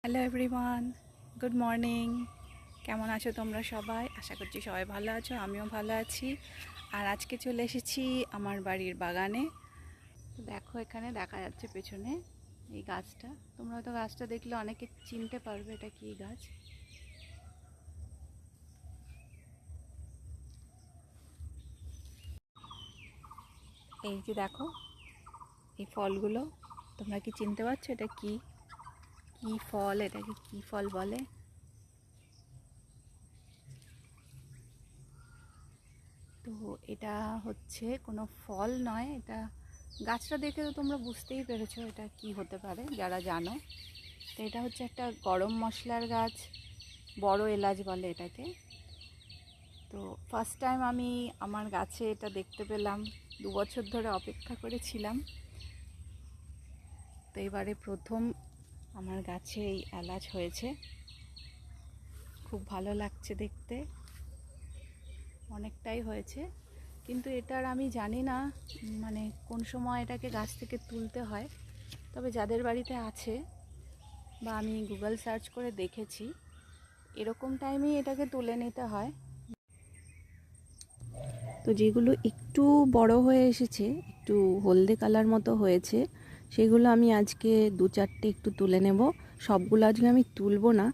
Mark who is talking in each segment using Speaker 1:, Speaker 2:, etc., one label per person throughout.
Speaker 1: Hello everyone, good morning. কেমন আছো তোমরা সবাই? আশা করছি সবাই ভালো আছো, আমিও ভালো আছি। আর আজকে চলে এসেছি আমার বাড়ির বাগানে। দেখো, এখানে দেখা যাচ্ছে পেছনে এই গাছটা। তোমরা হয়তো গাছটা দেখলে অনেকে চিনতে পারবে এটা কী গাছ। এই যে দেখো, এই ফলগুলো তোমরা কি চিনতে পারছো এটা কি কি ফল? এটাকে কি ফল বলে? তো এটা হচ্ছে কোনো ফল নয়, এটা গাছটা দেখে তো তোমরা বুঝতেই পেরেছো এটা কি হতে পারে যারা জানো। তো এটা হচ্ছে একটা গরম মশলার গাছ, বড় এলাচ বলে এটাকে। তো ফার্স্ট টাইম আমি আমার গাছে এটা দেখতে পেলাম, 2 বছর ধরে অপেক্ষা করেছিলাম। তো এবারে প্রথম আমার গাছে এই এলাচ হয়েছে, খুব ভালো লাগছে দেখতে, অনেকটাই হয়েছে। কিন্তু এটার আমি জানি না মানে কোন সময় এটাকে গাছ থেকে তুলতে হয়। তবে যাদের বাড়িতে আছে বা আমি গুগল সার্চ করে দেখেছি, এরকম টাইমেই এটাকে তুলে নিতে হয়। তো যেগুলো একটু বড় হয়ে এসেছে, একটু হলদে কালার মতো হয়েছে, সেগুলো আমি আজকে 2-4টে একটু তুলে নেব। সবগুলো আজকে আমি তুলব না,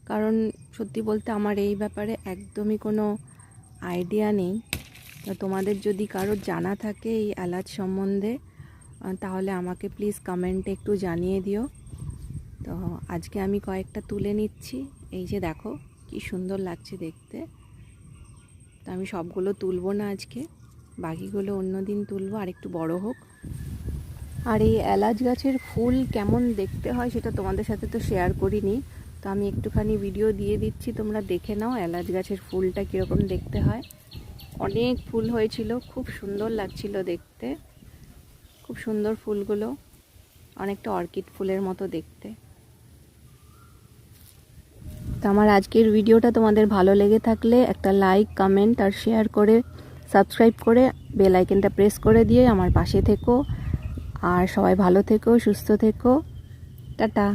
Speaker 1: কারণ সত্যি বলতে আমার এই ব্যাপারে একদমই কোনো আইডিয়া নেই। তোমাদের যদি কারোর জানা থাকে এই এলাচ সম্বন্ধে, তাহলে আমাকে প্লিজ কমেন্টে একটু জানিয়ে দিও। তো আজকে আমি কয়েকটা তুলে নিচ্ছি। এই যে দেখো কি সুন্দর লাগছে দেখতে। তো আমি সবগুলো তুলব না আজকে, বাকিগুলো অন্য দিন তুলবো, আর একটু বড় হোক। আর এই এলাচ গাছের ফুল কেমন দেখতে হয় সেটা তোমাদের সাথে তো শেয়ার করিনি। তো আমি একটুখানি ভিডিও দিয়ে দিচ্ছি, তোমরা দেখে নাও এলাচ গাছের ফুলটা কীরকম দেখতে হয়। অনেক ফুল হয়েছিল, খুব সুন্দর লাগছিল দেখতে, খুব সুন্দর ফুলগুলো, অনেকটা অর্কিড ফুলের মতো দেখতে। তো আমার আজকের ভিডিওটা তোমাদের ভালো লেগে থাকলে একটা লাইক, কমেন্ট আর শেয়ার করে, সাবস্ক্রাইব করে বেল আইকনটা প্রেস করে দিয়ে আমার পাশে থেকো। আর সবাই ভালো থেকো, সুস্থ থেকো। টাটা।